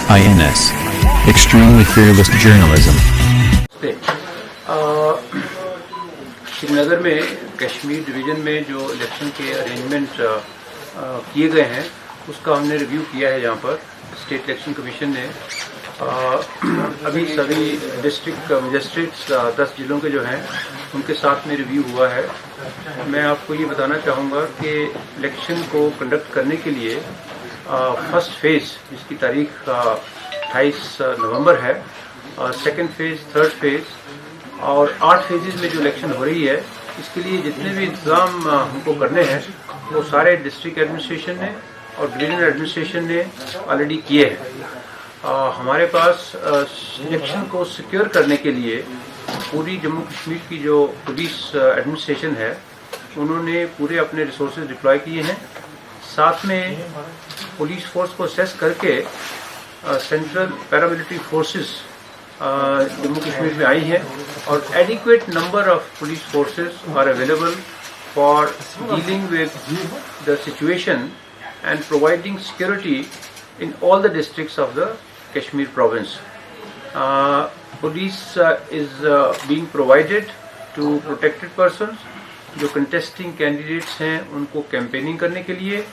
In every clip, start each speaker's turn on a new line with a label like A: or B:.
A: INS. Extremely fearless journalism.
B: Srinagar में Kashmir division में जो इलेक्शन के अरेंजमेंट किए गए हैं उसका हमने रिव्यू किया है। यहाँ पर स्टेट इलेक्शन कमीशन ने अभी सभी डिस्ट्रिक्ट मजिस्ट्रेट्स 10 जिलों के जो हैं उनके साथ में रिव्यू हुआ है। मैं आपको ये बताना चाहूँगा कि इलेक्शन को कंडक्ट करने के लिए फर्स्ट फेज़ जिसकी तारीख 28 नवंबर है, सेकंड फेज़, थर्ड फेज़ और 8 फेजेज़ में जो इलेक्शन हो रही है इसके लिए जितने भी इंतज़ाम हमको करने हैं वो सारे डिस्ट्रिक्ट एडमिनिस्ट्रेशन ने और डिवीजनल एडमिनिस्ट्रेशन ने ऑलरेडी किए हैं। हमारे पास इलेक्शन को सिक्योर करने के लिए पूरी जम्मू कश्मीर की जो पुलिस एडमिनिस्ट्रेशन है उन्होंने पूरे अपने रिसोर्सेज डिप्लॉय किए हैं। साथ में पुलिस फोर्स को असेस करके central paramilitary forces Jammu Kashmir में आई है और adequate number of police forces are available for dealing with the situation and providing security in all the districts of the Kashmir province. Police is being provided to protected persons जो contesting candidates हैं उनको campaigning करने के लिए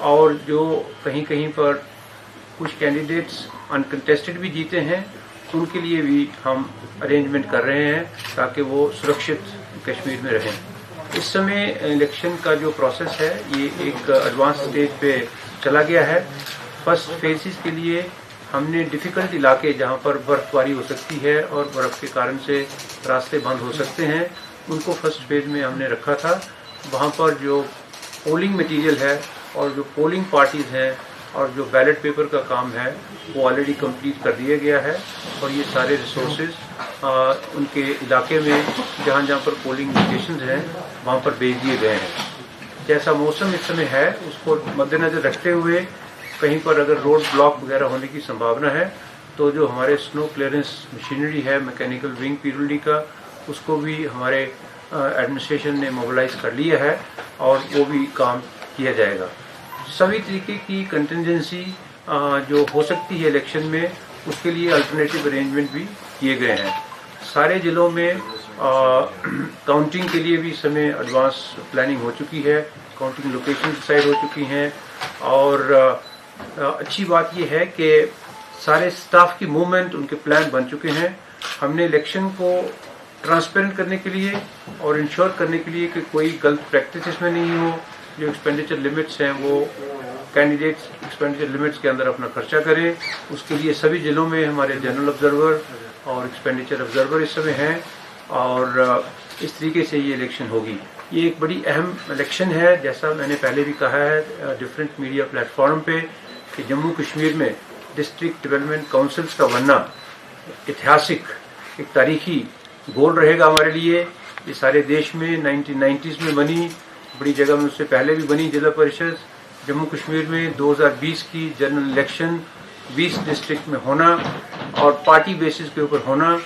B: और जो कहीं कहीं पर कुछ candidates uncontested भी जीते हैं उनके लिए भी हम arrangement कर रहे हैं ताकि वो सुरक्षित कश्मीर में रहें। इस समय इलेक्शन का जो प्रोसेस है ये एक एडवांस स्टेज पे चला गया है। फर्स्ट फेजेस के लिए हमने डिफ़िकल्ट इलाके जहां पर बर्फबारी हो सकती है और बर्फ़ के कारण से रास्ते बंद हो सकते हैं उनको फर्स्ट फेज में हमने रखा था। वहां पर जो पोलिंग मटेरियल है और जो पोलिंग पार्टीज़ हैं और जो बैलेट पेपर का काम है वो ऑलरेडी कंप्लीट कर दिया गया है और ये सारे रिसोर्सेज उनके इलाके में जहां जहां पर पोलिंग स्टेशन हैं वहां पर भेज दिए गए हैं। जैसा मौसम इस समय है उसको मद्देनज़र रखते हुए कहीं पर अगर रोड ब्लॉक वगैरह होने की संभावना है तो जो हमारे स्नो क्लियरेंस मशीनरी है मैकेनिकल विंग पीडब्ल्यूडी का उसको भी हमारे एडमिनिस्ट्रेशन ने मोबिलाइज कर लिया है और वो भी काम किया जाएगा। सभी तरीके की कंटिजेंसी जो हो सकती है इलेक्शन में उसके लिए अल्टरनेटिव अरेंजमेंट भी किए गए हैं। सारे ज़िलों में काउंटिंग के लिए भी समय एडवांस प्लानिंग हो चुकी है, काउंटिंग लोकेशन डिसाइड हो चुकी हैं और अच्छी बात यह है कि सारे स्टाफ की मूवमेंट उनके प्लान बन चुके हैं। हमने इलेक्शन को ट्रांसपेरेंट करने के लिए और इंश्योर करने के लिए कि कोई गलत प्रैक्टिस इसमें नहीं हो, जो एक्सपेंडिचर लिमिट्स हैं वो कैंडिडेट्स एक्सपेंडिचर लिमिट्स के अंदर अपना खर्चा करें। उसके लिए सभी ज़िलों में हमारे जनरल ऑब्जर्वर और एक्सपेंडिचर ऑब्जर्वर इस समय हैं और इस तरीके से ये इलेक्शन होगी। ये एक बड़ी अहम इलेक्शन है। जैसा मैंने पहले भी कहा है डिफरेंट मीडिया प्लेटफॉर्म पे कि जम्मू कश्मीर में डिस्ट्रिक्ट डेवलपमेंट काउंसिल्स का बनना ऐतिहासिक एक तारीखी गोल रहेगा हमारे लिए। ये सारे देश में 1990s में बनी, बड़ी जगह में उससे पहले भी बनी जिला परिषद। जम्मू कश्मीर में 2020 की जनरल इलेक्शन 20 डिस्ट्रिक्ट में होना और पार्टी बेसिस के ऊपर होना।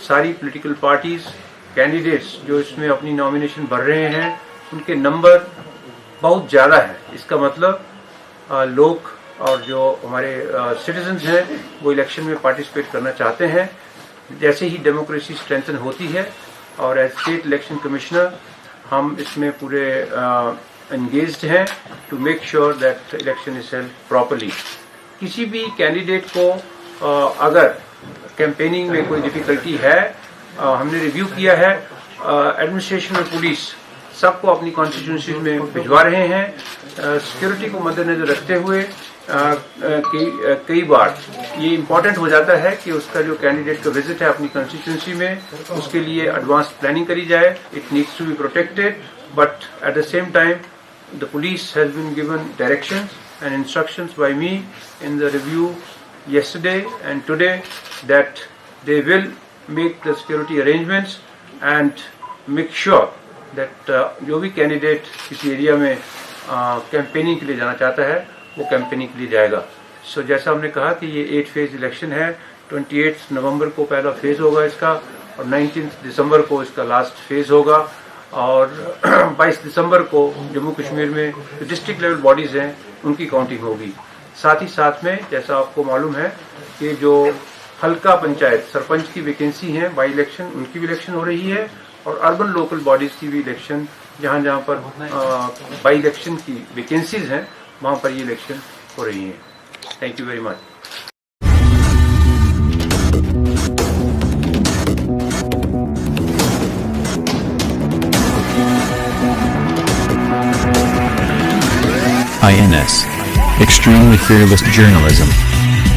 B: सारी पॉलिटिकल पार्टीज़ कैंडिडेट्स जो इसमें अपनी नॉमिनेशन भर रहे हैं उनके नंबर बहुत ज़्यादा है। इसका मतलब लोग और जो हमारे सिटीजन्स हैं वो इलेक्शन में पार्टिसिपेट करना चाहते हैं। जैसे ही डेमोक्रेसी स्ट्रेंथन होती है और एज स्टेट इलेक्शन कमिश्नर हम इसमें पूरे एंगेज्ड हैं to make sure that election is held properly. किसी भी कैंडिडेट को अगर कैंपेनिंग में कोई डिफिकल्टी है हमने रिव्यू किया है। एडमिनिस्ट्रेशन और पुलिस सबको अपनी कॉन्स्टिट्यूंसी में भिजवा रहे हैं। सिक्योरिटी को मद्देनजर रखते हुए कई बार ये इम्पोर्टेंट हो जाता है कि उसका जो कैंडिडेट का विजिट है अपनी कॉन्स्टिट्यूंसी में उसके लिए एडवांस प्लानिंग करी जाए। It needs to be protected but at the same time the police has been given directions and instructions by me in the review yesterday and today that they will make the security arrangements and make sure that जो भी candidate किसी area में campaigning के लिए जाना चाहता है वो कैंपेनिंग के लिए जाएगा। सो जैसा हमने कहा कि ये 8 फेज इलेक्शन है। 28 नवंबर को पहला फेज होगा इसका और 19 दिसंबर को इसका लास्ट फेज होगा और 22 दिसंबर को जम्मू कश्मीर में जो डिस्ट्रिक्ट लेवल बॉडीज़ हैं उनकी काउंटिंग होगी। ساتھ ہی ساتھ میں جیسا آپ کو معلوم ہے کہ جو حلقہ پنچایت سرپنچ کی ویکینسی ہیں بائی الیکشن ان کی بھی الیکشن ہو رہی ہے اور اربن لوکل باڈیز کی بھی الیکشن جہاں جہاں پر بائی الیکشن کی ویکینسیز ہیں وہاں پر یہ الیکشن ہو رہی ہیں. Thank you very much.
A: INS. Extremely fearless journalism.